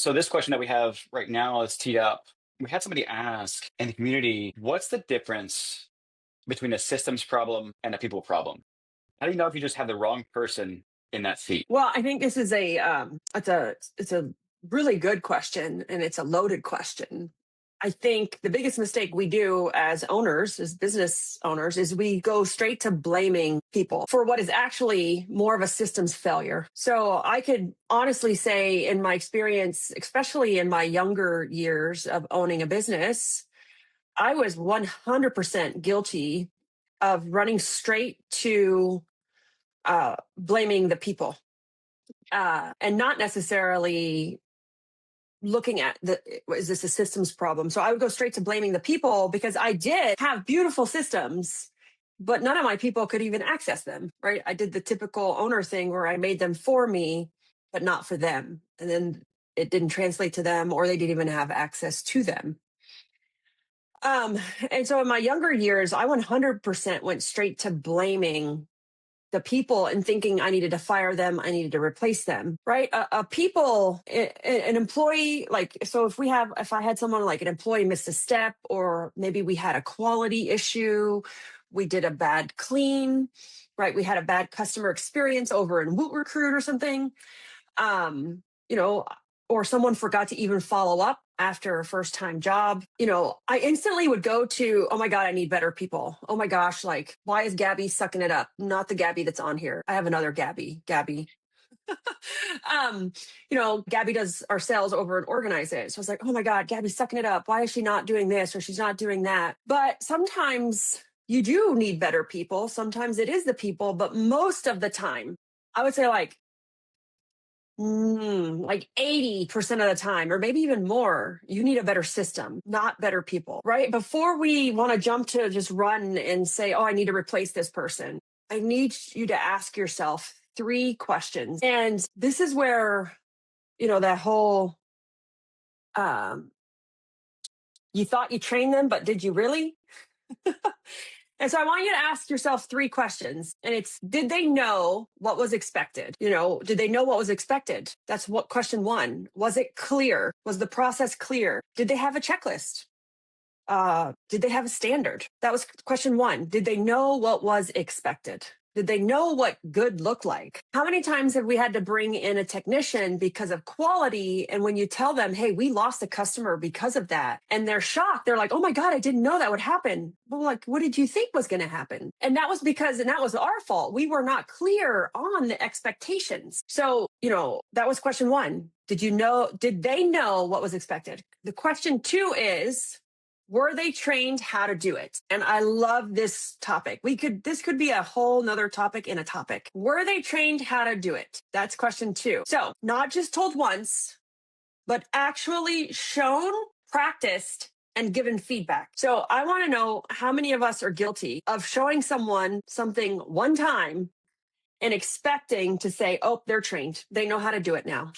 So this question that we have right now is teed up. We had somebody ask in the community, what's the difference between a systems problem and a people problem? How do you know if you just have the wrong person in that seat? Well, I think this is it's a really good question, and it's a loaded question. I think the biggest mistake we do as owners, as business owners, is we go straight to blaming people for what is actually more of a systems failure. So I could honestly say, in my experience, especially in my younger years of owning a business, I was 100% guilty of running straight to blaming the people, and not necessarily looking at is this a systems problem? So I would go straight to blaming the people because I did have beautiful systems, but none of my people could even access them, right? I did the typical owner thing where I made them for me, but not for them. And then it didn't translate to them, or they didn't even have access to them. Um, and so in my younger years, I 100% went straight to blaming the people and thinking I needed to fire them, I needed to replace them, right? An employee, like, so if I had someone like an employee missed a step, or maybe we had a quality issue, we did a bad clean, right? We had a bad customer experience over in Woot Recruit or something, um, you know, or someone forgot to even follow up after a first time job, I instantly would go to, oh my God, I need better people. Oh my gosh, like, why is Gabby sucking it up? Not the Gabby that's on here. I have another Gabby. um, Gabby does our sales over and Organize It. So I was like, oh my God, Gabby's sucking it up. Why is she not doing this, or she's not doing that? But sometimes you do need better people. Sometimes it is the people, but most of the time, I would say like 80% of the time, or maybe even more, you need a better system, not better people, right? Before we want to jump to just run and say, oh, I need to replace this person, I need you to ask yourself 3 questions. And this is where, that whole, um, you thought you trained them, but did you really? And so I want you to ask yourself 3 questions. And it's, did they know what was expected? Did they know what was expected? That's what question 1. Was it clear? Was the process clear? Did they have a checklist? Did they have a standard? That was question 1. Did they know what was expected? Did they know what good looked like? How many times have we had to bring in a technician because of quality? And when you tell them, hey, we lost a customer because of that, and they're shocked, they're like, oh my God, I didn't know that would happen. Well, like, what did you think was going to happen? And that was that was our fault. We were not clear on the expectations. So, that was question 1. Did they know what was expected? The question 2 is, were they trained how to do it? And I love this topic. This could be a whole nother topic in a topic. Were they trained how to do it? That's question 2. So not just told once, but actually shown, practiced, and given feedback. So I want to know how many of us are guilty of showing someone something one time and expecting to say, oh, they're trained. They know how to do it now.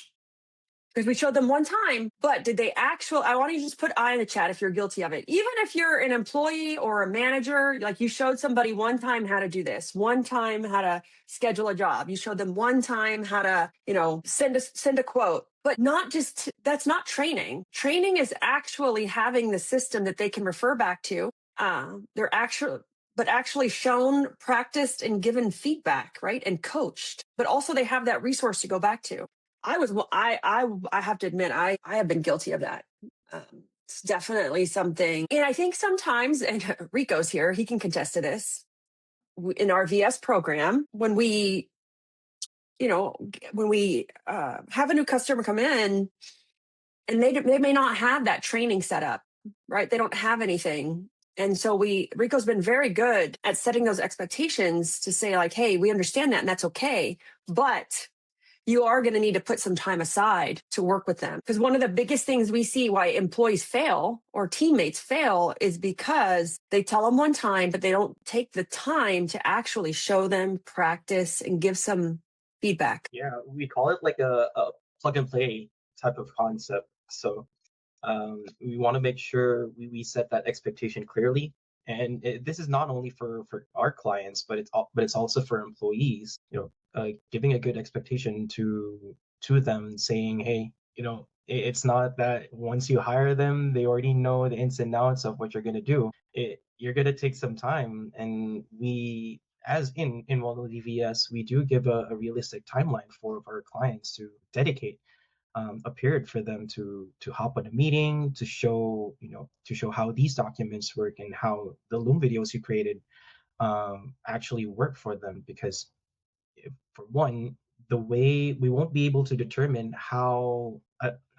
Because we showed them one time, but did they I want you to just put I in the chat if you're guilty of it. Even if you're an employee or a manager, like you showed somebody one time how to do this, one time how to schedule a job. You showed them one time how to, send a quote, but that's not training. Training is actually having the system that they can refer back to. But actually shown, practiced, and given feedback, right? And coached, but also they have that resource to go back to. I have to admit, I have been guilty of that. It's definitely something. And I think sometimes, and Rico's here, he can contest to this, in our VS program, when we have a new customer come in and they may not have that training set up, right? They don't have anything. And so Rico's been very good at setting those expectations to say like, hey, we understand that and that's okay. But you are going to need to put some time aside to work with them. Because one of the biggest things we see why employees fail or teammates fail is because they tell them one time, but they don't take the time to actually show them, practice, and give some feedback. Yeah, we call it like a plug and play type of concept. So we want to make sure we set that expectation clearly. And this is not only for our clients, but it's also for employees. Giving a good expectation to them, saying, "Hey, it's not that once you hire them, they already know the ins and outs of what you're going to do. You're going to take some time. And we, as in Waldo DVS, we do give a realistic timeline for our clients to dedicate a period for them to hop on a meeting, to show how these documents work and how the Loom videos you created actually work for them. Because for one, the way we won't be able to determine how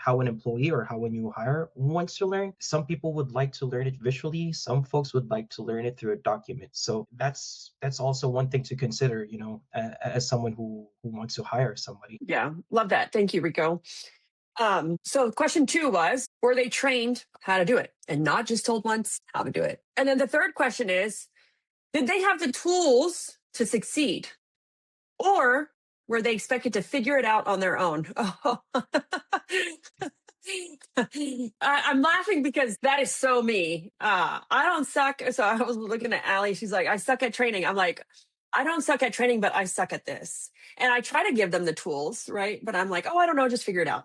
an employee or how a new hire wants to learn. Some people would like to learn it visually. Some folks would like to learn it through a document. So that's also one thing to consider, as someone who wants to hire somebody. Yeah, love that. Thank you, Rico. So question 2 was, were they trained how to do it and not just told once how to do it? And then the third question is, did they have the tools to succeed? Or were they expected to figure it out on their own? Oh. I'm laughing because that is so me. I don't suck. So I was looking at Allie. She's like, I suck at training. I'm like, I don't suck at training, but I suck at this. And I try to give them the tools, right? But I'm like, oh, I don't know, just figure it out.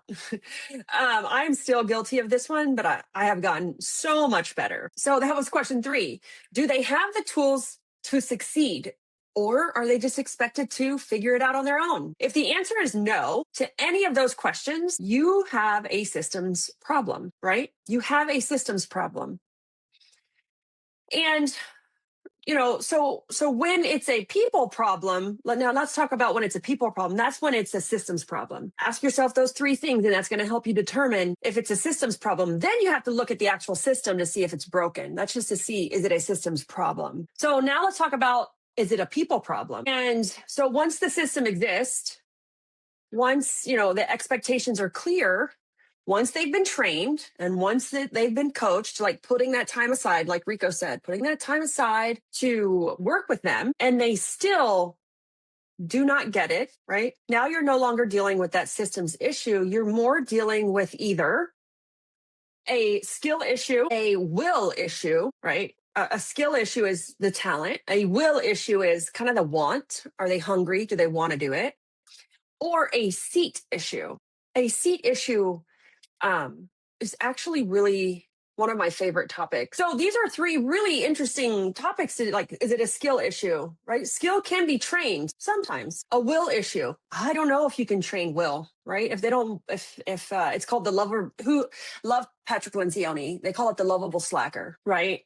I'm still guilty of this one, but I have gotten so much better. So that was question 3. Do they have the tools to succeed? Or are they just expected to figure it out on their own? If the answer is no to any of those questions, you have a systems problem, right? You have a systems problem. And so when it's a people problem, now let's talk about when it's a people problem. That's when it's a systems problem. Ask yourself those 3 things, and that's going to help you determine if it's a systems problem. Then you have to look at the actual system to see if it's broken. That's just to see, is it a systems problem? So now let's talk about, is it a people problem? And so once the system exists, once, the expectations are clear, once they've been trained and once they've been coached, like putting that time aside, like Rico said, putting that time aside to work with them, and they still do not get it, right? Now you're no longer dealing with that systems issue. You're more dealing with either a skill issue, a will issue, right? A skill issue is the talent. A will issue is kind of the want. Are they hungry? Do they want to do it? Or a seat issue. A seat issue is actually really one of my favorite topics. So these are 3 really interesting topics to, like, is it a skill issue, right? Skill can be trained sometimes. A will issue. I don't know if you can train will, right? If they don't, if it's called the lover who love Patrick Lencioni, they call it the lovable slacker, right?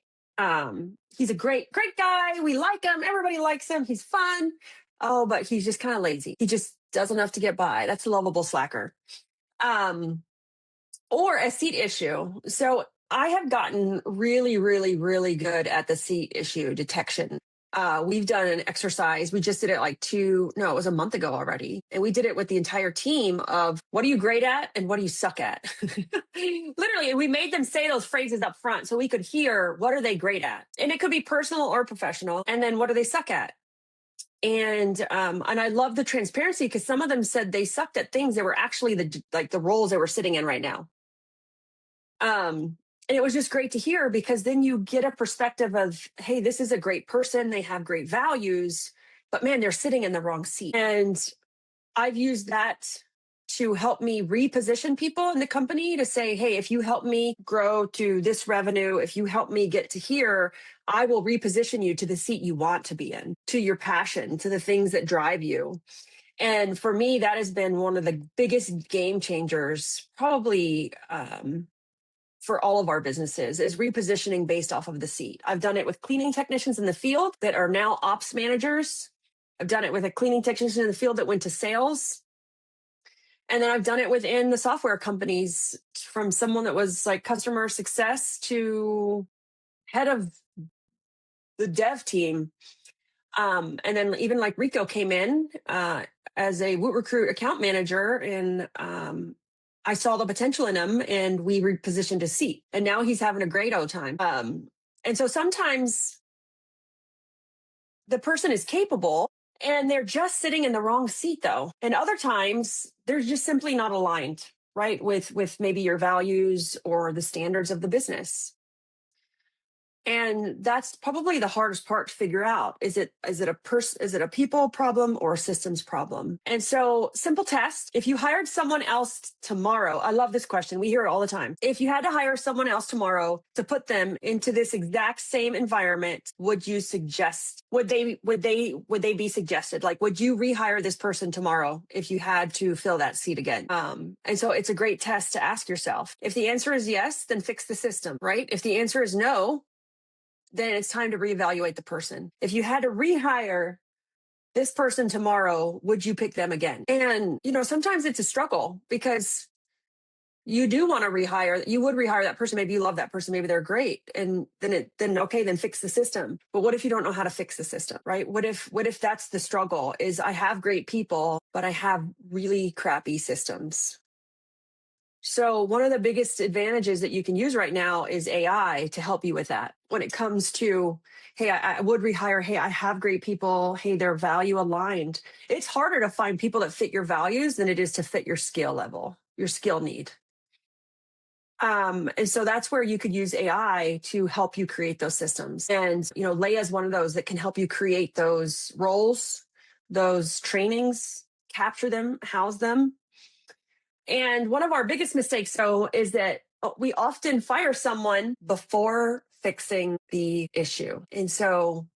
He's a great guy. We like him. Everybody likes him. He's fun. Oh, but he's just kind of lazy. He just does enough to get by. That's a lovable slacker. Or a seat issue. So I have gotten really, really, really good at the seat issue detection. We've done an exercise. We just did it it was a month ago already. And we did it with the entire team of, what are you great at and what do you suck at? Literally, we made them say those phrases up front so we could hear, what are they great at? And it could be personal or professional. And then what do they suck at? And I love the transparency, because some of them said they sucked at things that were actually the roles they were sitting in right now. And it was just great to hear, because then you get a perspective of, hey, this is a great person. They have great values, but man, they're sitting in the wrong seat. And I've used that to help me reposition people in the company to say, hey, if you help me grow to this revenue, if you help me get to here, I will reposition you to the seat you want to be in, to your passion, to the things that drive you. And for me, that has been one of the biggest game changers, probably, for all of our businesses, is repositioning based off of the seat. I've done it with cleaning technicians in the field that are now ops managers. I've done it with a cleaning technician in the field that went to sales. And then I've done it within the software companies, from someone that was like customer success to head of the dev team. And then even like Rico came in as a Woot Recruit account manager, and I saw the potential in him, and we repositioned his seat, and now he's having a great old time. And so sometimes the person is capable and they're just sitting in the wrong seat, though. And other times they're just simply not aligned, right, with maybe your values or the standards of the business. And that's probably the hardest part to figure out. Is it a people problem or a systems problem? And so, simple test. If you hired someone else tomorrow, I love this question. We hear it all the time. If you had to hire someone else tomorrow to put them into this exact same environment, would you suggest, would they be suggested? Like, would you rehire this person tomorrow if you had to fill that seat again? And so it's a great test to ask yourself. If the answer is yes, then fix the system, right? If the answer is no, then it's time to reevaluate the person. If you had to rehire this person tomorrow, would you pick them again? And, sometimes it's a struggle because you do want to rehire. You would rehire that person. Maybe you love that person. Maybe they're great. And then fix the system. But what if you don't know how to fix the system, right? What if that's the struggle is I have great people, but I have really crappy systems? So one of the biggest advantages that you can use right now is AI to help you with that. When it comes to, hey, I would rehire, hey, I have great people, hey, they're value aligned. It's harder to find people that fit your values than it is to fit your skill level, your skill need. And so that's where you could use AI to help you create those systems. And, Leia is one of those that can help you create those roles, those trainings, capture them, house them. And one of our biggest mistakes, though, is that we often fire someone before fixing the issue. And so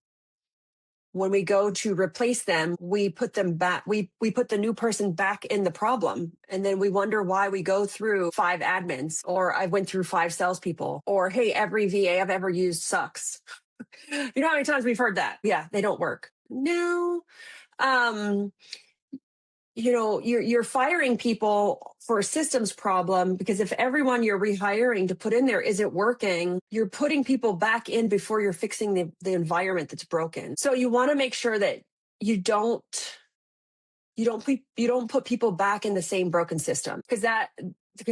when we go to replace them, we put them back, we put the new person back in the problem. And then we wonder why we go through 5 admins, or I went through 5 salespeople, or hey, every VA I've ever used sucks. You know how many times we've heard that? Yeah, they don't work. No. You're firing people for a systems problem because if everyone you're rehiring to put in there isn't working, you're putting people back in before you're fixing the environment that's broken. So you want to make sure that you don't put people back in the same broken system because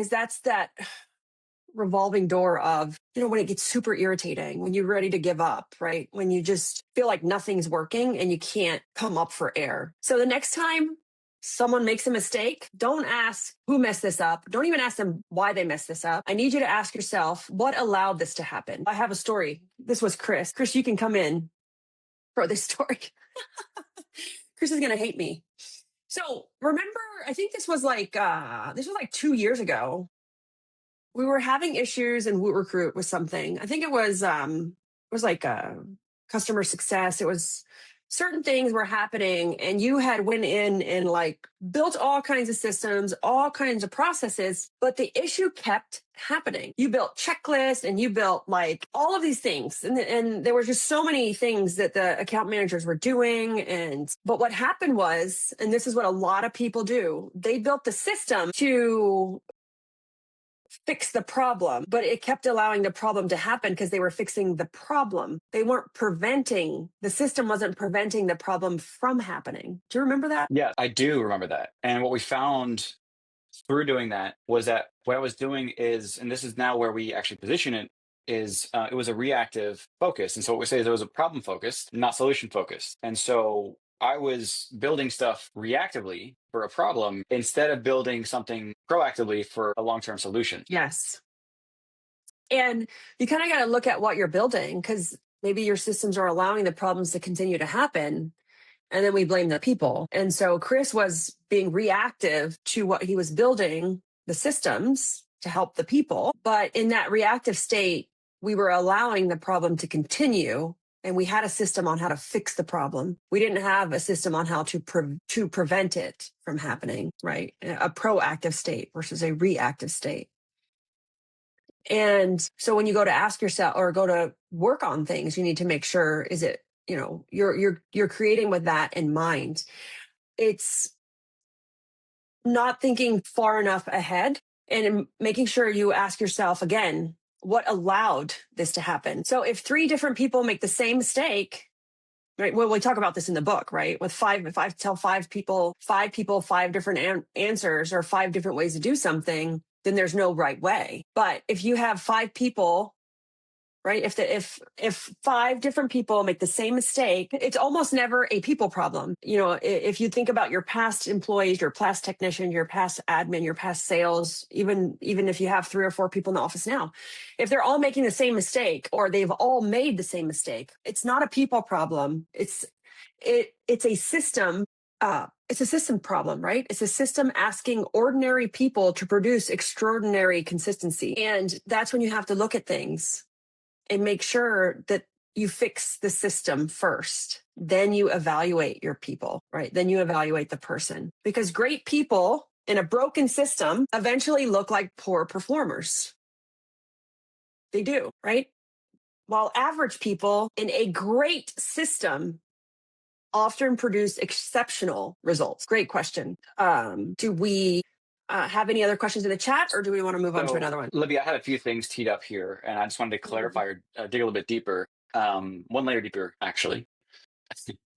that's that revolving door of, when it gets super irritating, when you're ready to give up, right? When you just feel like nothing's working and you can't come up for air. So the next time someone makes a mistake, don't ask who messed this up. Don't even ask them why they messed this up. I need you to ask yourself, what allowed this to happen? I have a story. This was Chris. Chris, you can come in for this story. Chris is going to hate me. So remember, I think this was like 2 years ago. We were having issues in Woot Recruit with something. I think it was like customer success. It was certain things were happening, and you had went in and like built all kinds of systems, all kinds of processes, but the issue kept happening. You built checklists and you built like all of these things, and there were just so many things that the account managers were doing. But what happened was, and this is what a lot of people do, they built the system to fix the problem, but it kept allowing the problem to happen because they were fixing the problem. They weren't the system wasn't preventing the problem from happening. Do you remember that? Yeah, I do remember that. And what we found through doing that was that what I was doing is, and this is now where we actually position it, is it was a reactive focus. And so what we say is it was a problem focused, not solution focused. And so I was building stuff reactively for a problem instead of building something proactively for a long-term solution. Yes. And you kind of got to look at what you're building because maybe your systems are allowing the problems to continue to happen. And then we blame the people. And so Chris was being reactive to what he was building, the systems to help the people. But in that reactive state, we were allowing the problem to continue. And we had a system on how to fix the problem. We didn't have a system on how to prevent it from happening, right? A proactive state versus a reactive state. And so when you go to ask yourself or go to work on things, you need to make sure, is it, you're creating with that in mind. It's not thinking far enough ahead and making sure you ask yourself again, what allowed this to happen? So if 3 different people make the same mistake, right? Well, we talk about this in the book, right? With 5, if I tell 5 people, 5 different answers or 5 different ways to do something, then there's no right way. But if you have 5 people right? If 5 different people make the same mistake, it's almost never a people problem. If you think about your past employees, your past technician, your past admin, your past sales, even if you have 3 or 4 people in the office now, if they're all making the same mistake or they've all made the same mistake, it's not a people problem. It's a system. It's a system problem, right? It's a system asking ordinary people to produce extraordinary consistency. And that's when you have to look at things and make sure that you fix the system first. Then you evaluate your people, right? Then you evaluate the person. Because great people in a broken system eventually look like poor performers. They do, right? While average people in a great system often produce exceptional results. Great question. Do we have any other questions in the chat, or do we want to move on to another one? Libby, I had a few things teed up here, and I just wanted to clarify or dig a little bit deeper, one layer deeper, actually,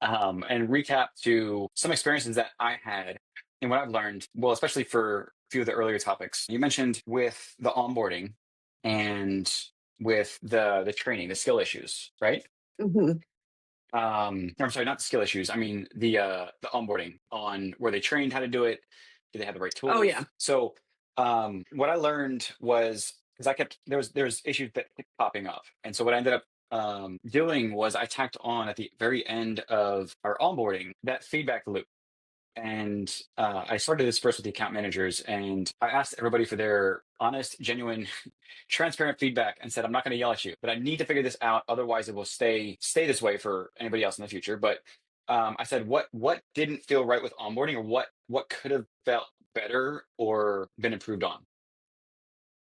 and recap to some experiences that I had and what I've learned. Well, especially for a few of the earlier topics you mentioned with the onboarding and with the training, the skill issues, right? Mm-hmm. I'm sorry, not the skill issues. I mean the onboarding on where they trained how to do it. Do they have the right tools? Oh, yeah. So what I learned was because there's issues that kept popping up, and so what I ended up doing was I tacked on at the very end of our onboarding that feedback loop. And I started this first with the account managers, and I asked everybody for their honest, genuine, transparent feedback, and said, "I'm not going to yell at you, but I need to figure this out. Otherwise, it will stay this way for anybody else in the future." But I said, "What didn't feel right with onboarding, or what could have felt better or been improved on?"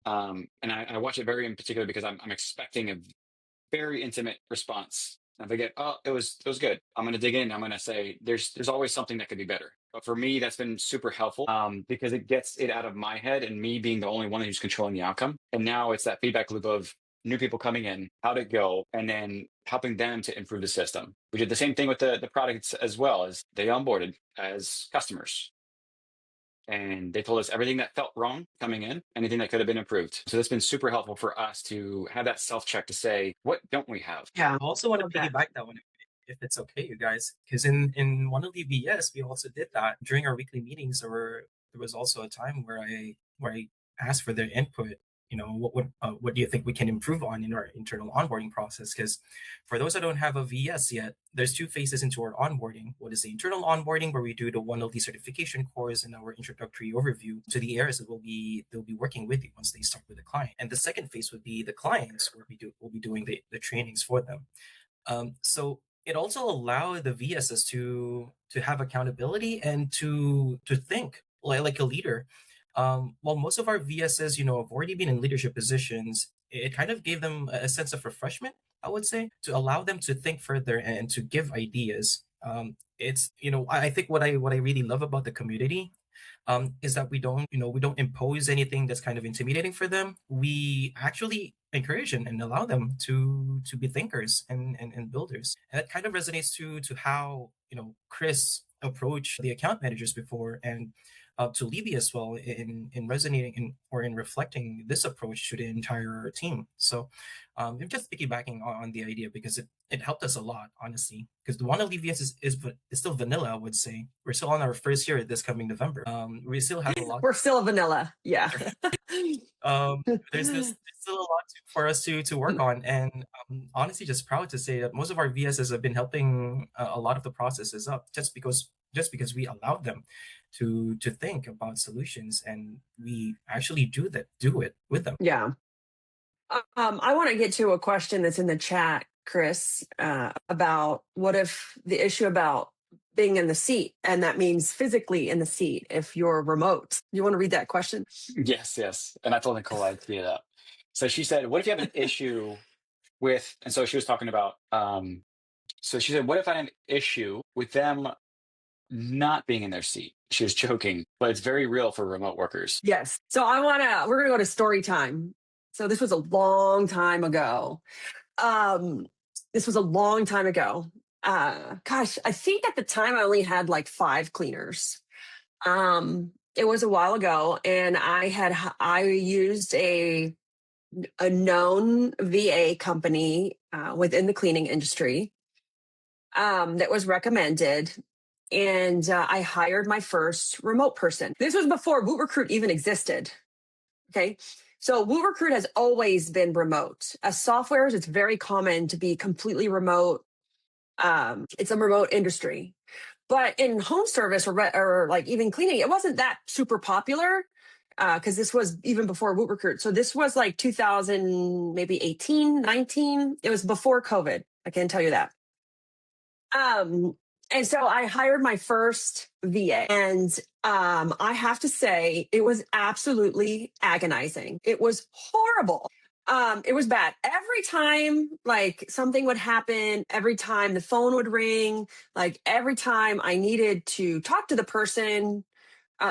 And I watch it very in particular because I'm expecting a very intimate response. And if I get, "Oh, it was good," I'm going to dig in. I'm going to say, "There's always something that could be better." But for me, that's been super helpful because it gets it out of my head and me being the only one who's controlling the outcome. And now it's that feedback loop of new people coming in, how'd it go, and then helping them to improve the system. We did the same thing with the products as well as they onboarded as customers. And they told us everything that felt wrong coming in, anything that could have been improved. So that's been super helpful for us to have that self check to say, what don't we have? Yeah. I also want to Love that. piggyback that one if it's okay, you guys, because in one of the VS we also did that during our weekly meetings. There was also a time where I asked for their input. What do you think we can improve on in our internal onboarding process? Because for those that don't have a VS yet, there's 2 phases into our onboarding. What is the internal onboarding, where we do the one of the certification course and our introductory overview to the areas that they'll be working with you once they start with the client. And the second phase would be the clients, where we'll be doing the trainings for them. So it also allowed the VSs to have accountability and to think like a leader. While most of our VSs, have already been in leadership positions, it kind of gave them a sense of refreshment, I would say, to allow them to think further and to give ideas. I think what I really love about the community is that we don't impose anything that's kind of intimidating for them. We actually encourage and allow them to be thinkers and builders. And that kind of resonates to how Chris approached the account managers before, and to Libby as well, in resonating in reflecting this approach to the entire team. So I'm just piggybacking on the idea because it helped us a lot, honestly. Because the one of VS is still vanilla, I would say. We're still on our first year this coming November. We still have a lot. We're still a vanilla. Yeah. There's still a lot for us to work on, and honestly just proud to say that most of our VSs have been helping a lot of the processes up just because we allowed them to think about solutions, and we actually do it with them. Yeah. I want to get to a question that's in the chat, Chris, about what if the issue about being in the seat, and that means physically in the seat if you're remote. You want to read that question? Yes. And I told Nicole I'd tee it up. So she said, what if you have an issue with, and so she was talking about, so she said, what if I had an issue with them not being in their seat? She was joking, but it's very real for remote workers. Yes. So we're going to go to story time. So this was a long time ago. Gosh, I think at the time I only had like 5 cleaners. It was a while ago, and I used a a known VA company within the cleaning industry that was recommended. And I hired my first remote person. This was before Woot Recruit even existed. Okay. So Woot Recruit has always been remote. As softwares, it's very common to be completely remote. It's a remote industry. But in home service or like even cleaning, it wasn't that super popular because this was even before Woot Recruit. So this was like 2000, maybe 18, 19. It was before COVID. I can tell you that. Um, and so I hired my first VA, and I have to say, it was absolutely agonizing. It was horrible. It was bad. Every time like something would happen, every time the phone would ring, like every time I needed to talk to the person,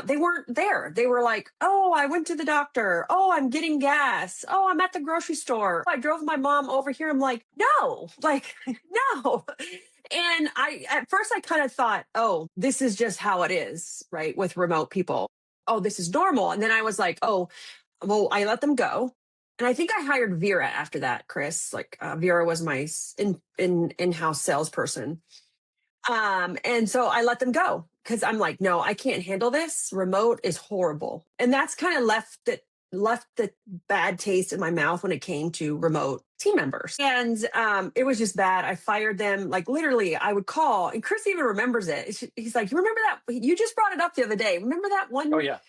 they weren't there. They were like, oh, I went to the doctor. Oh, I'm getting gas. Oh, I'm at the grocery store. I drove my mom over here. I'm like, no, like, no. And at first I kind of thought, oh, this is just how it is, right? With remote people. Oh, this is normal. And then I was like, oh, well, I let them go. And I think I hired Vera after that, Chris. Like Vera was my in-house salesperson. And so I let them go because I'm like, no, I can't handle this. Remote is horrible. And that's kind of left the bad taste in my mouth when it came to remote team members. And it was just bad. I fired them. Like literally, I would call, and Chris even remembers it. He's like, you remember that? You just brought it up the other day. Remember that one? Oh yeah.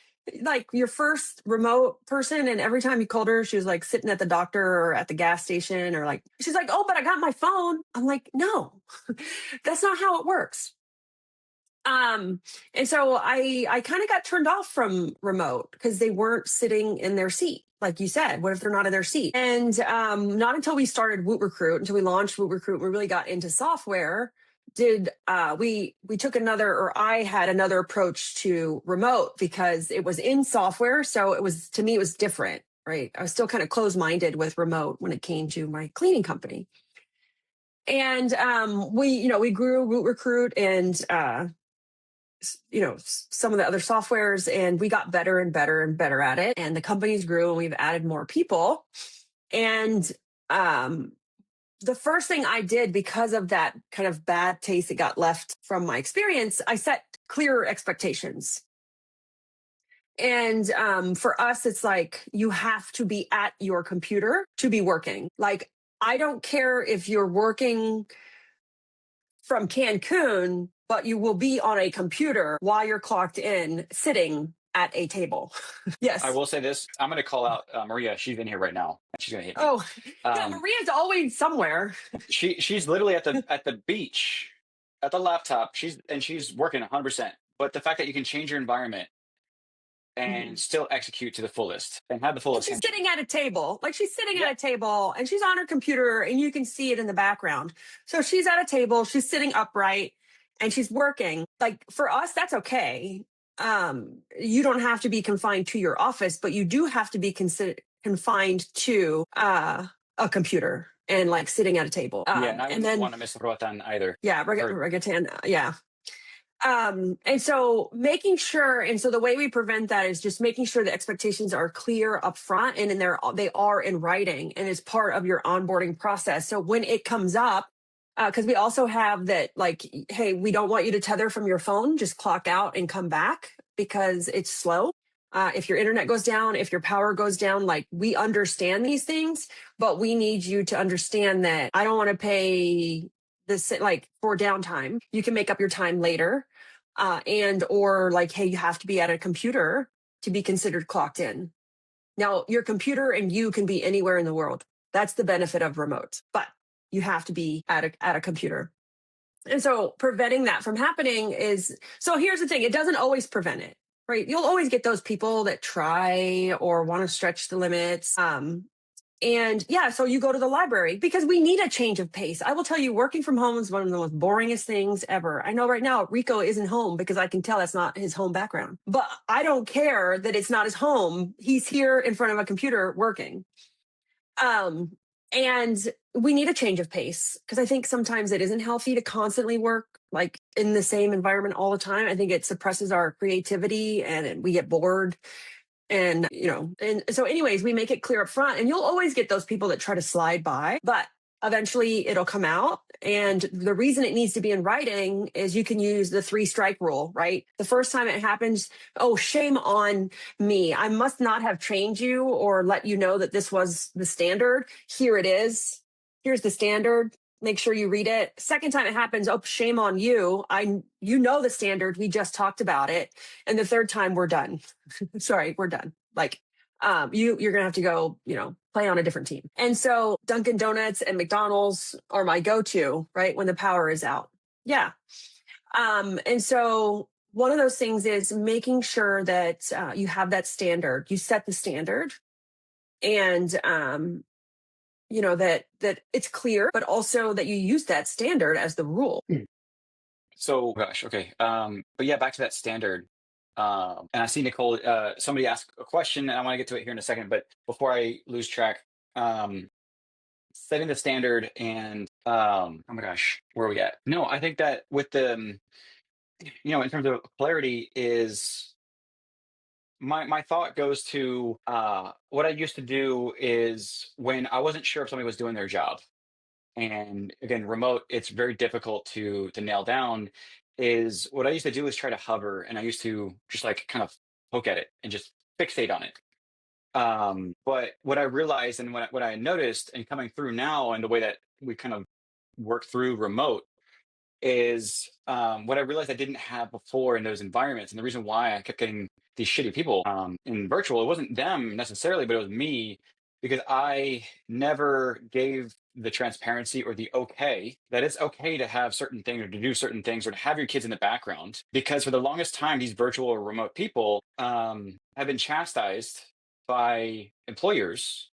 Like your first remote person, and every time you called her, she was like sitting at the doctor or at the gas station, or like she's like, oh, but I got my phone. I'm like, no, that's not how it works. And so I kind of got turned off from remote because they weren't sitting in their seat. Like you said, what if they're not in their seat? And not until we started Woot Recruit, until we launched Woot Recruit, we really got into software. Did we took another, or I had another approach to remote because it was in software. So it was, to me, it was different, right? I was still kind of closed-minded with remote when it came to my cleaning company. And we grew Woot Recruit and some of the other softwares, and we got better and better and better at it. And the companies grew and we've added more people. And the first thing I did, because of that kind of bad taste that got left from my experience, I set clearer expectations. And for us, it's like you have to be at your computer to be working. Like, I don't care if you're working from Cancun, but you will be on a computer while you're clocked in, sitting at a table. Yes. I will say this. I'm going to call out Maria. She's in here right now. She's going to hit me. Oh, yeah, Maria's always somewhere. She's literally at the beach at the laptop. She's working 100%. But the fact that you can change your environment and still execute to the fullest and have the full attention. She's sitting at a table. Like she's sitting at a table and she's on her computer and you can see it in the background. So she's at a table, she's sitting upright and she's working. Like for us, that's okay. You don't have to be confined to your office, but you do have to be confined to a computer and like sitting at a table. And I wouldn't want to miss Rotan either. Yeah, Regatan. Yeah. And so making sure, and so the way we prevent that is just making sure the expectations are clear up front and they are in writing and is part of your onboarding process. So when it comes up, because we also have that, like, hey, we don't want you to tether from your phone, just clock out and come back because it's slow. If your internet goes down, if your power goes down, like we understand these things, but we need you to understand that I don't want to pay this like for downtime. You can make up your time later. Or like, hey, you have to be at a computer to be considered clocked in. Now, your computer and you can be anywhere in the world. That's the benefit of remote, but you have to be at a computer. And so preventing that from happening is, so here's the thing, it doesn't always prevent it, right? You'll always get those people that try or want to stretch the limits. And yeah, so you go to the library because we need a change of pace. I will tell you, working from home is one of the most boringest things ever. I know right now Rico isn't home because I can tell that's not his home background, but I don't care that it's not his home. He's here in front of a computer working. And we need a change of pace because I think sometimes it isn't healthy to constantly work like in the same environment all the time. I think it suppresses our creativity and we get bored. And, and so anyways, we make it clear up front, and you'll always get those people that try to slide by, but eventually it'll come out. And the reason it needs to be in writing is you can use the 3-strike rule, right? The first time it happens, oh, shame on me. I must not have trained you or let you know that this was the standard. Here it is. Here's the standard. Make sure you read it. Second time it happens, oh, shame on you. You know the standard. We just talked about it. And the third time, we're done. Sorry, we're done. Like, you're gonna have to go, play on a different team. And so Dunkin' Donuts and McDonald's are my go-to, right? When the power is out. Yeah. And so one of those things is making sure that you have that standard. You set the standard, and that it's clear, but also that you use that standard as the rule. So, gosh, okay. But yeah, back to that standard. And I see Nicole, somebody asked a question, and I want to get to it here in a second. But before I lose track, setting the standard and, oh my gosh, where are we at? No, I think that with the, in terms of clarity is my thought goes to what I used to do is when I wasn't sure if somebody was doing their job. And again, remote, it's very difficult to nail down. Is what I used to do is try to hover, and I used to just like kind of poke at it and just fixate on it. But what I realized and what I noticed and coming through now and the way that we kind of work through remote is what I realized I didn't have before in those environments. And the reason why I kept getting these shitty people in virtual, it wasn't them necessarily, but it was me, because I never gave the transparency or the okay that it's okay to have certain things or to do certain things or to have your kids in the background. Because for the longest time, these virtual or remote people have been chastised by employers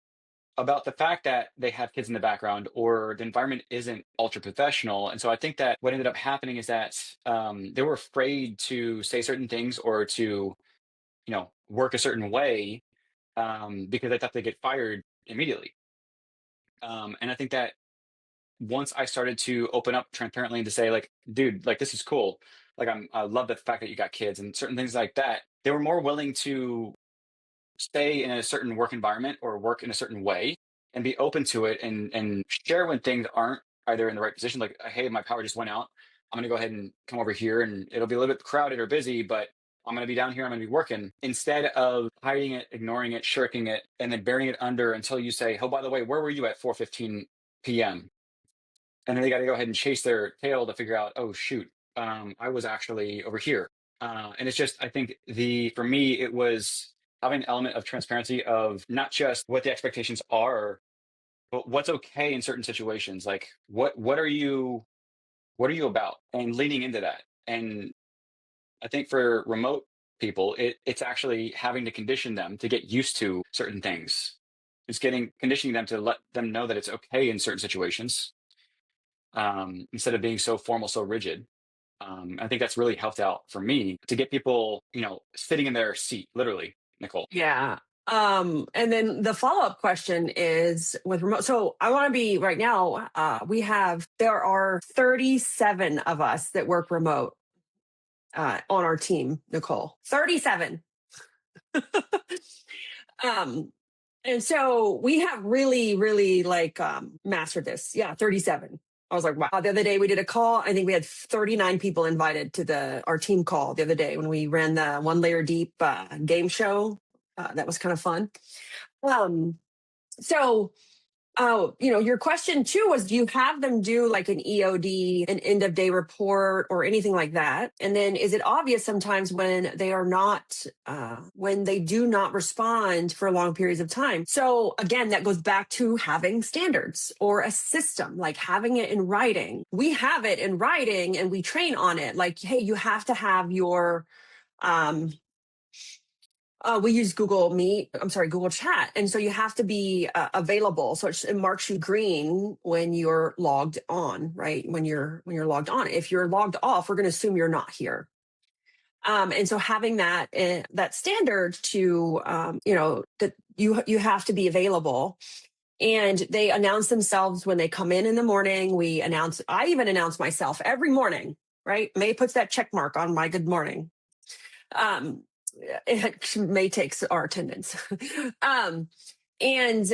about the fact that they have kids in the background or the environment isn't ultra professional. And so I think that what ended up happening is that they were afraid to say certain things or to, work a certain way because they thought they'd get fired immediately. And I think that once I started to open up transparently and to say, like, dude, like, this is cool. Like, I love the fact that you got kids and certain things like that. They were more willing to stay in a certain work environment or work in a certain way and be open to it and share when things aren't either in the right position. Like, hey, my power just went out. I'm going to go ahead and come over here, and it'll be a little bit crowded or busy, but I'm going to be down here. I'm going to be working, instead of hiding it, ignoring it, shirking it, and then burying it under until you say, oh, by the way, where were you at 4:15 p.m.? And then they got to go ahead and chase their tail to figure out, oh, shoot, I was actually over here. And it's just, I think for me, it was having an element of transparency of not just what the expectations are, but what's okay in certain situations. Like what are you about, and leaning into that. And I think for remote people, it's actually having to condition them to get used to certain things. It's conditioning them to let them know that it's okay in certain situations, instead of being so formal, so rigid. I think that's really helped out for me to get people, sitting in their seat, literally, Nicole. Yeah. And then the follow-up question is with remote. So I want to be right now, there are 37 of us that work remote on our team, Nicole. 37. And so we have really, really mastered this. Yeah, 37. I was like, wow. The other day we did a call. I think we had 39 people invited to our team call the other day when we ran the One Layer Deep game show. That was kind of fun. So your question too was, do you have them do like an EOD, an end of day report, or anything like that? And then is it obvious sometimes when they are not, when they do not respond for long periods of time? So again, that goes back to having standards or a system, like having it in writing. We have it in writing and we train on it. Like, hey, you have to have your, we use Google Chat. And so you have to be available. So it marks you green when you're logged on, right? When you're logged on. If you're logged off, we're going to assume you're not here. And so having that standard to, that you have to be available. And they announce themselves when they come in the morning. I even announce myself every morning, right? May puts that check mark on my good morning. it may take our attendance. um, and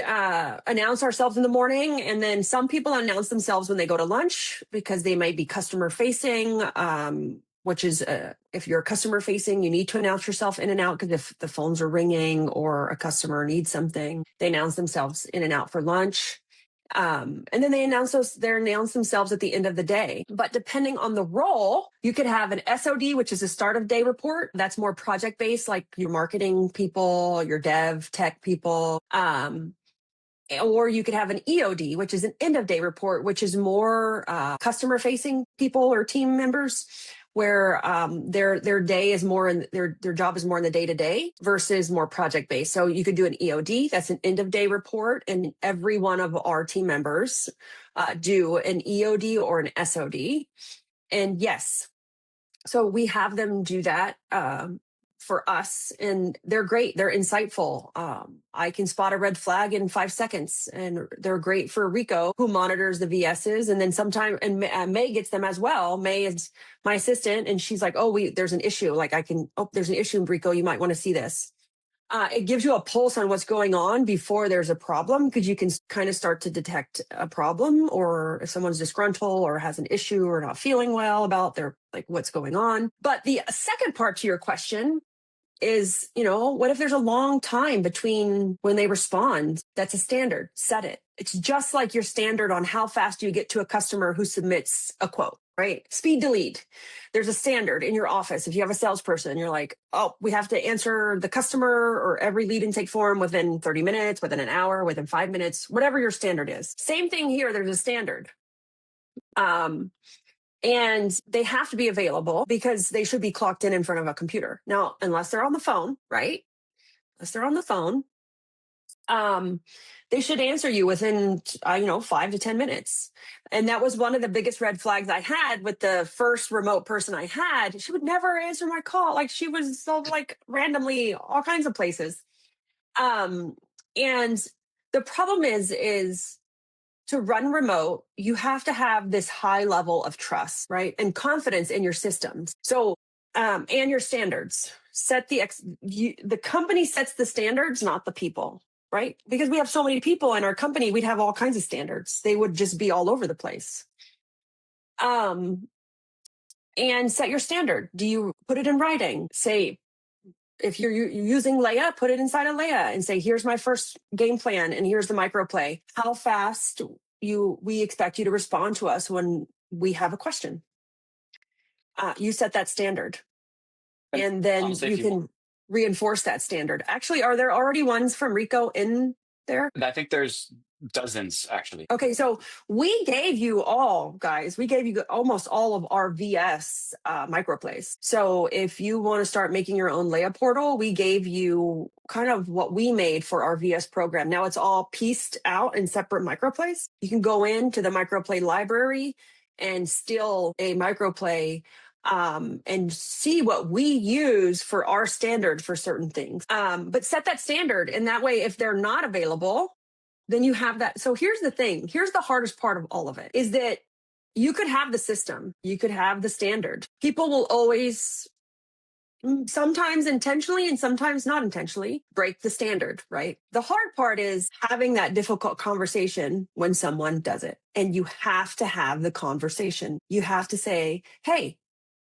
announce ourselves in the morning. And then some people announce themselves when they go to lunch because they might be customer facing, which is if you're customer facing, you need to announce yourself in and out because if the phones are ringing or a customer needs something, they announce themselves in and out for lunch. And then they announce themselves at the end of the day. But depending on the role, you could have an SOD, which is a start of day report. That's more project based, like your marketing people, your dev tech people. Or you could have an EOD, which is an end of day report, which is more customer facing people or team members, where their day is more in their job is more in the day to day versus more project based. So you could do an EOD, that's an end of day report, and every one of our team members do an EOD or an SOD. And yes, so we have them do that for us, and they're great. They're insightful. I can spot a red flag in 5 seconds, and they're great for Rico, who monitors the VSs. And then sometimes, and May gets them as well. May is my assistant, and she's like, "Oh, there's an issue. Like there's an issue in Rico. You might want to see this." It gives you a pulse on what's going on before there's a problem, because you can kind of start to detect a problem, or if someone's disgruntled or has an issue or not feeling well about their like what's going on. But the second part to your question is, what if there's a long time between when they respond? That's a standard. Set it. It's just like your standard on how fast you get to a customer who submits a quote, right? Speed delete. There's a standard in your office. If you have a salesperson, you're like, oh, we have to answer the customer or every lead intake form within 30 minutes, within an hour, within 5 minutes, whatever your standard is. Same thing here. There's a standard. And they have to be available because they should be clocked in front of a computer. Now, unless they're on the phone, right? Unless they're on the phone, they should answer you within, 5 to 10 minutes. And that was one of the biggest red flags I had with the first remote person I had. She would never answer my call. Like she was so like randomly all kinds of places. And the problem is to run remote, you have to have this high level of trust, right? And confidence in your systems. So, and your standards. The company sets the standards, not the people, right? Because we have so many people in our company, we'd have all kinds of standards. They would just be all over the place. And set your standard. Do you put it in writing? Say, if you're using Leia, put it inside of Leia and say, here's my first game plan and here's the micro play. How fast we expect you to respond to us when we have a question. You set that standard. And then you can reinforce that standard. Actually, are there already ones from Rico in there? I think there's dozens, actually. Okay, so we gave you all, guys, we gave you almost all of our VS microplays. So if you want to start making your own Leia portal, we gave you kind of what we made for our VS program. Now it's all pieced out in separate microplays. You can go into the microplay library and steal a microplay and see what we use for our standard for certain things. But set that standard, and that way, if they're not available, then you have that. So here's the thing. Here's the hardest part of all of it is that you could have the system, you could have the standard. People will always, sometimes intentionally and sometimes not intentionally, break the standard, right? The hard part is having that difficult conversation when someone does it. And you have to have the conversation. You have to say, hey,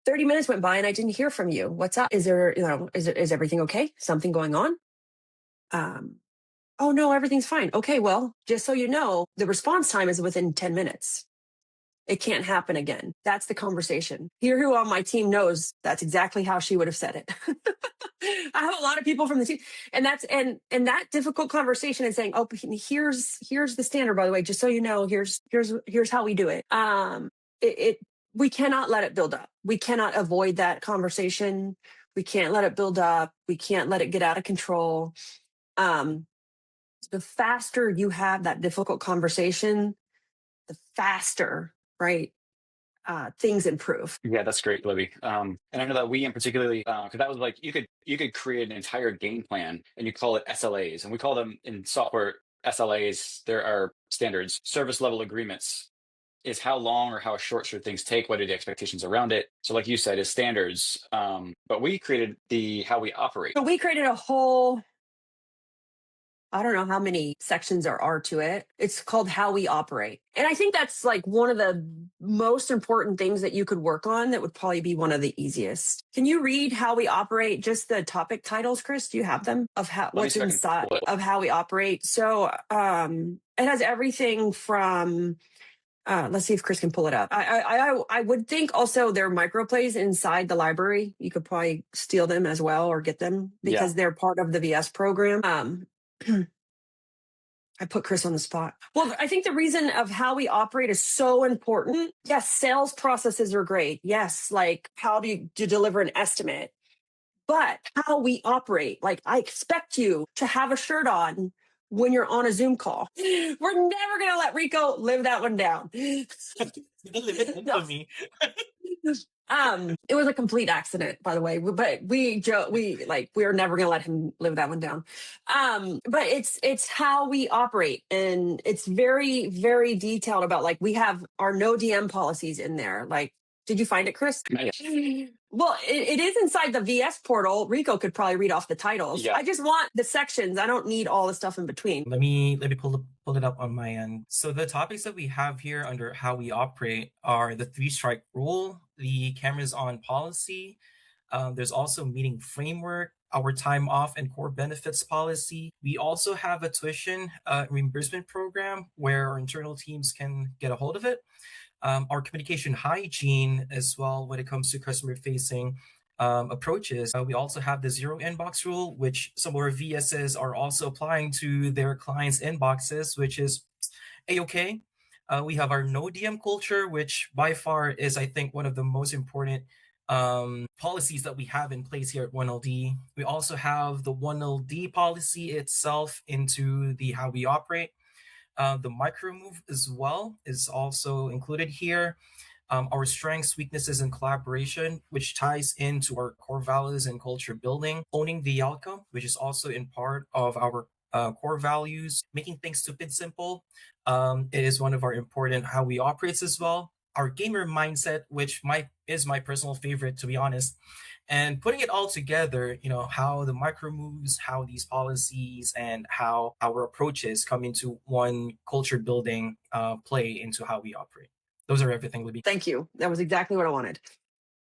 30 minutes went by and I didn't hear from you. What's up? Is there, is everything okay? Something going on? Oh, no, everything's fine. Okay, well, just so you know, the response time is within 10 minutes. It can't happen again. That's the conversation. Here, who on my team knows that's exactly how she would have said it. I have a lot of people from the team, and that's and that difficult conversation and saying, oh, here's the standard, by the way, just so you know, here's how we do it. We cannot let it build up. We cannot avoid that conversation. We can't let it build up. We can't let it get out of control. The faster you have that difficult conversation, the faster, right, things improve. Yeah, that's great, Libby. And I know that we, in particularly, because that was like you could create an entire game plan and you call it SLAs, and we call them in software SLAs. There are standards, service level agreements. is how long or how short should things take? What are the expectations around it? So, like you said, is standards. But we created the how we operate. So we created a whole, I don't know how many sections there are to it. It's called How We Operate. And I think that's like one of the most important things that you could work on. That would probably be one of the easiest. Can you read How We Operate? Just the topic titles, Chris? Do you have them of how Let me what's see if I can inside pull it. of How We Operate? So it has everything from let's see if Chris can pull it up. I would think also there are microplays inside the library. You could probably steal them as well or get them Yeah. because they're part of the VS program. I put Chris on the spot. Well, I think the reason of how we operate is so important. Yes, sales processes are great. Yes, like how do you deliver an estimate? But how we operate, like I expect you to have a shirt on when you're on a Zoom call. We're never going to let Rico live that one down. You can live it No. infamy. It was a complete accident, by the way, but we we're never going to let him live that one down. But it's how we operate, and it's very, very detailed about, like, we have our no DM policies in there. Like, did you find it, Chris? Well, it is inside the VS portal. Rico could probably read off the titles. Yeah. I just want the sections. I don't need all the stuff in between. Let me pull it up on my end. So the topics that we have here under how we operate are the 3-strike rule, the cameras on policy. There's also meeting framework, our time off and core benefits policy. We also have a tuition reimbursement program where our internal teams can get a hold of it. Our communication hygiene as well when it comes to customer facing approaches. We also have the zero inbox rule, which some of our VSs are also applying to their clients' inboxes, which is a-okay. We have our no DM culture, which by far is, I think, one of the most important policies that we have in place here at 1LD. We also have the 1LD policy itself into the how we operate. The micro move as well is also included here. Our strengths, weaknesses, and collaboration, which ties into our core values and culture building. Owning the outcome, which is also in part of our core values. Making things stupid simple. It is one of our important how we operate as well. Our gamer mindset, which is my personal favorite, to be honest. And putting it all together, how the micro moves, how these policies, and how our approaches come into one culture building play into how we operate. Those are everything, Libby. Thank you. That was exactly what I wanted.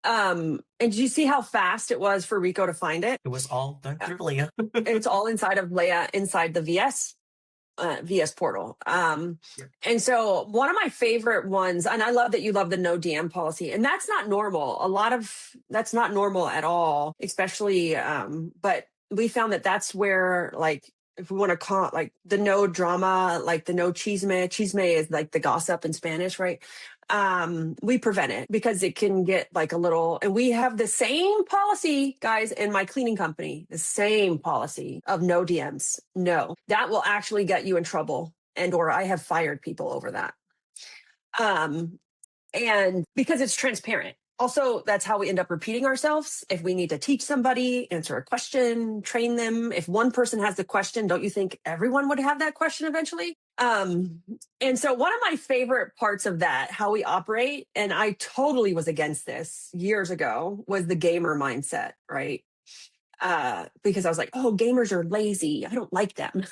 And did you see how fast it was for Rico to find it? It was all done through Leia. It's all inside of Leia, inside the VS portal. And so one of my favorite ones, and I love that you love the no DM policy, and that's not normal. That's not normal at all, especially, but we found that that's where, like, if we want to call it, like, the no drama, like the no chisme is like the gossip in Spanish, right? We prevent it because it can get like a little, and we have the same policy, guys, in my cleaning company, the same policy of no DMs. No, that will actually get you in trouble, or I have fired people over that. And because it's transparent. Also, that's how we end up repeating ourselves. If we need to teach somebody, answer a question, train them. If one person has the question, don't you think everyone would have that question eventually? And so one of my favorite parts of that, how we operate, and I totally was against this years ago, was the gamer mindset, right? Because I was like, oh, gamers are lazy. I don't like them.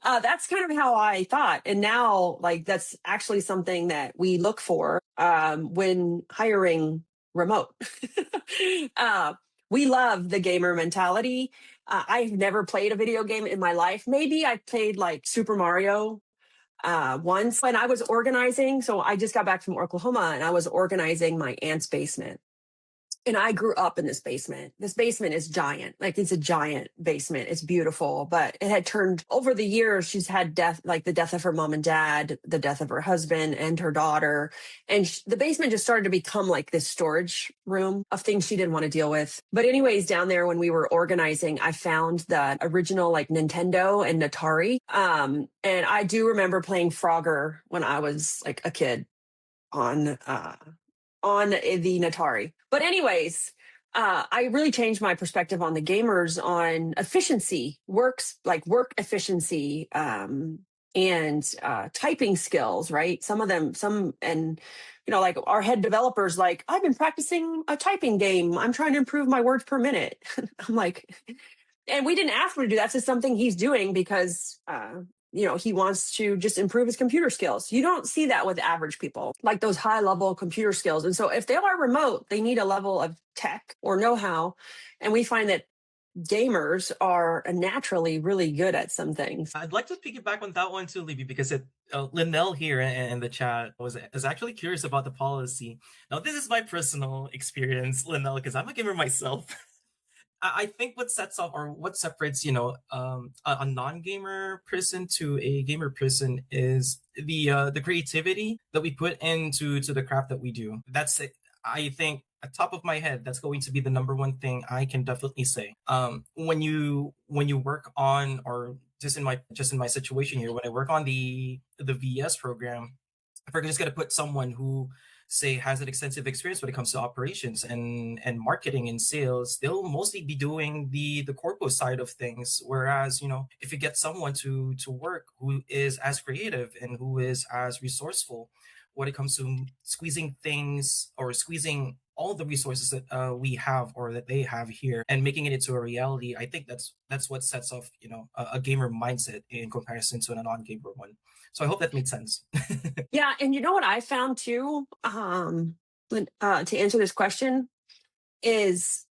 That's kind of how I thought. And now, like, that's actually something that we look for when hiring remote. We love the gamer mentality. I've never played a video game in my life. Maybe I played like Super Mario once when I was organizing. So I just got back from Oklahoma and I was organizing my aunt's basement. And I grew up in this basement. This basement is giant. Like, it's a giant basement. It's beautiful, but it had turned over the years. She's had death, like the death of her mom and dad, the death of her husband and her daughter. And the basement just started to become like this storage room of things she didn't want to deal with. But anyways, down there when we were organizing, I found the original like Nintendo and Atari. And I do remember playing Frogger when I was like a kid on the Atari. But anyways, I really changed my perspective on the gamers on efficiency, work efficiency, and typing skills, right? And like our head developers, like, I've been practicing a typing game. I'm trying to improve my words per minute. I'm like, and we didn't ask him to do that. It's just something he's doing because, he wants to just improve his computer skills. You don't see that with average people, like those high level computer skills. And so if they are remote, they need a level of tech or know-how. And we find that gamers are naturally really good at some things. I'd like to piggyback on that one too, Libby, because Linnell here in the chat is actually curious about the policy. Now, this is my personal experience, Linnell, because I'm a gamer myself. I think what sets off or what separates, a non-gamer person to a gamer person is the creativity that we put into the craft that we do. That's it. I think at top of my head, that's going to be the number one thing I can definitely say. When you work on, or just in my situation here, when I work on the VS program, if we're just going to put someone who say has an extensive experience when it comes to operations and marketing and sales, they'll mostly be doing the corpo side of things. Whereas, if you get someone to work who is as creative and who is as resourceful when it comes to squeezing things or squeezing all the resources that we have or that they have here and making it into a reality, I think that's what sets off a gamer mindset in comparison to a non-gamer one. So I hope that made sense. Yeah, and you know what I found too, to answer this question, is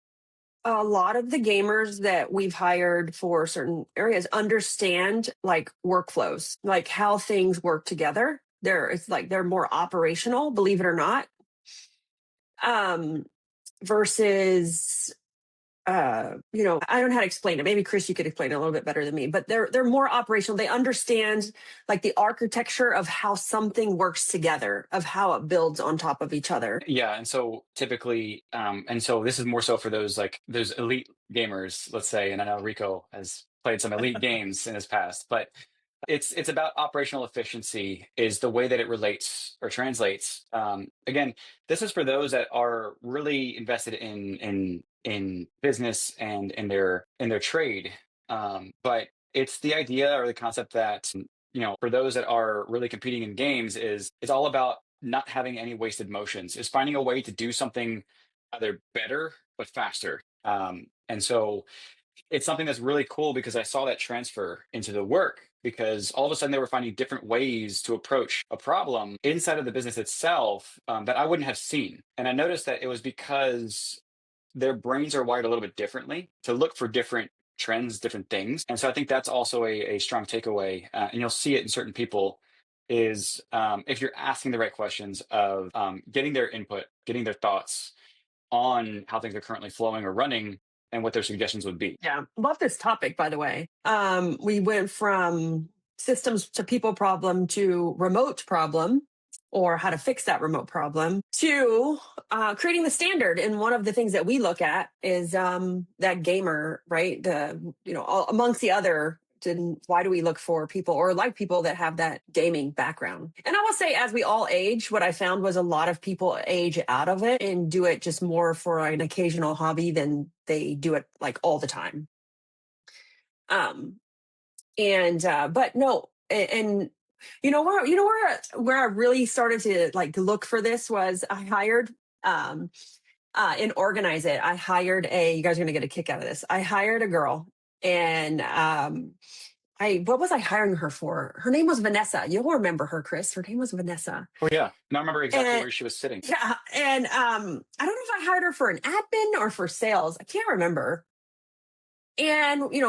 a lot of the gamers that we've hired for certain areas understand like workflows, like how things work together. They're more operational, believe it or not, versus I don't know how to explain it. Maybe Chris, you could explain it a little bit better than me, but they're more operational. They understand like the architecture of how something works together, of how it builds on top of each other. Yeah, and so typically, and so this is more so for those elite gamers, let's say, and I know Rico has played some elite games in his past, but it's about operational efficiency is the way that it relates or translates. Again, this is for those that are really invested in business and in their trade. But it's the idea or the concept that for those that are really competing in games is it's all about not having any wasted motions. Is finding a way to do something either better but faster. And so it's something that's really cool because I saw that transfer into the work because all of a sudden they were finding different ways to approach a problem inside of the business itself that I wouldn't have seen. And I noticed that it was because their brains are wired a little bit differently to look for different trends, different things. And so I think that's also a strong takeaway. And you'll see it in certain people is if you're asking the right questions of getting their input, getting their thoughts on how things are currently flowing or running and what their suggestions would be. Yeah, love this topic, by the way. We went from systems to people problem to remote problem, or how to fix that remote problem, to creating the standard. And one of the things that we look at is that gamer, right? Amongst the other, why do we look for people or like people that have that gaming background? And I will say, as we all age, what I found was a lot of people age out of it and do it just more for an occasional hobby than they do it like all the time. But no, and where I really started to like look for this was I hired and organize it. I hired you guys are gonna get a kick out of this. I hired a girl, and what was I hiring her for? Her name was Vanessa. You'll remember her, Chris. Her name was Vanessa. Oh yeah. And I remember exactly where she was sitting. Yeah. And I don't know if I hired her for an admin or for sales. I can't remember. And, do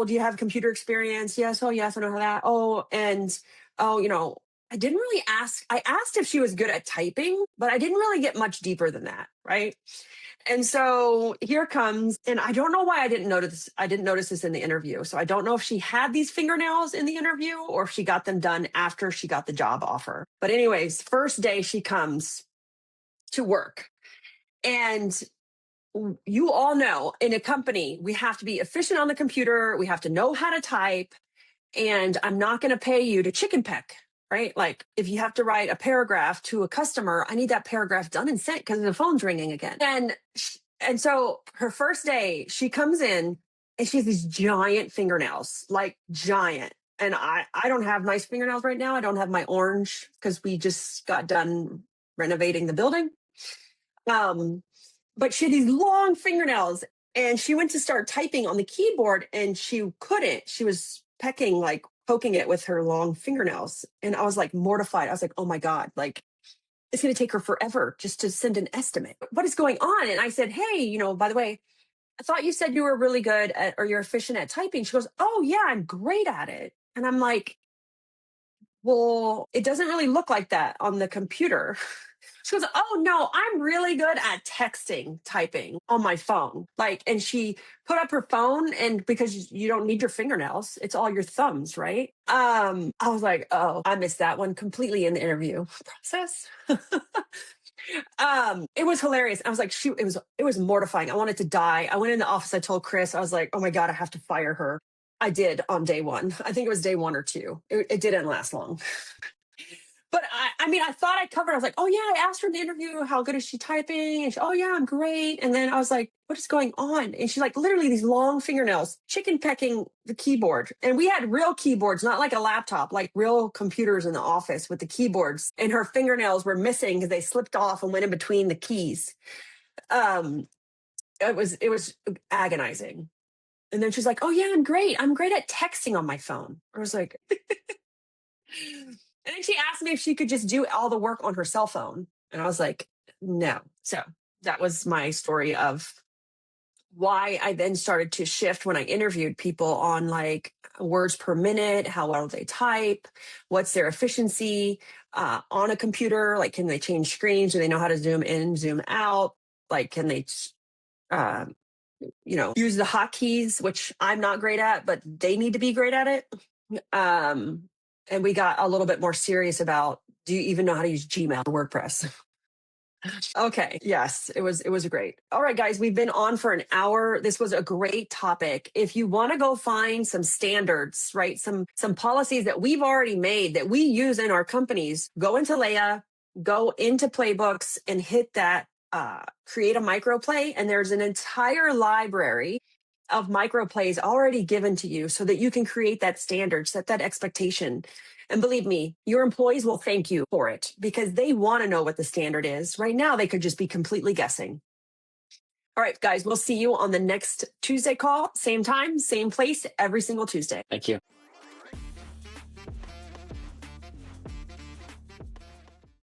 you have computer experience? Yes. Oh, yes. I know how that. I didn't really ask. I asked if she was good at typing, but I didn't really get much deeper than that. Right. And so here comes, and I don't know why I didn't notice. I didn't notice this in the interview. So I don't know if she had these fingernails in the interview or if she got them done after she got the job offer. But anyways, first day she comes to work, and you all know in a company, we have to be efficient on the computer. We have to know how to type, and I'm not going to pay you to chicken peck. Right? Like if you have to write a paragraph to a customer, I need that paragraph done and sent because the phone's ringing again. And so her first day, she comes in and she has these giant fingernails, like giant. And I don't have nice fingernails right now. I don't have my orange because we just got done renovating the building. But she had these long fingernails, and she went to start typing on the keyboard and she couldn't. She was pecking, like poking it with her long fingernails. And I was like mortified. I was like, oh my God, like it's going to take her forever just to send an estimate. What is going on? And I said, hey, by the way, I thought you said you were really good at, or you're efficient at typing. She goes, oh yeah, I'm great at it. And I'm like, well, it doesn't really look like that on the computer. She goes, oh no, I'm really good at texting, typing on my phone. And she put up her phone, and because you don't need your fingernails, it's all your thumbs, right? I was like, oh, I missed that one completely in the interview process. It was hilarious. I was like, shoot, it was mortifying. I wanted to die. I went in the office. I told Chris, I was like, oh my God, I have to fire her. I did on day one. I think it was day 1 or 2. It didn't last long. But I mean, I thought I covered. I was like, oh yeah, I asked her in the interview, how good is she typing? And she, oh yeah, I'm great. And then I was like, what is going on? And she's like, literally these long fingernails, chicken pecking the keyboard. And we had real keyboards, not like a laptop, like real computers in the office with the keyboards. And her fingernails were missing because they slipped off and went in between the keys. It was agonizing. And then she's like, oh yeah, I'm great. I'm great at texting on my phone. I was like, and then she asked me if she could just do all the work on her cell phone. And I was like, no. So that was my story of why I then started to shift when I interviewed people on like words per minute, how well they type, what's their efficiency on a computer. Like, can they change screens? Do they know how to zoom in, zoom out? Like, can they, use the hotkeys, which I'm not great at, but they need to be great at it. And we got a little bit more serious about, do you even know how to use Gmail or WordPress? Okay. Yes, it was great. All right, guys, we've been on for an hour. This was a great topic. If you want to go find some standards, right? Some policies that we've already made that we use in our companies, go into Leia, go into playbooks and hit that create a microplay. And there's an entire library of microplays already given to you so that you can create that standard, set that expectation. And believe me, your employees will thank you for it because they want to know what the standard is. Right now, they could just be completely guessing. All right, guys, we'll see you on the next Tuesday call. Same time, same place, every single Tuesday. Thank you.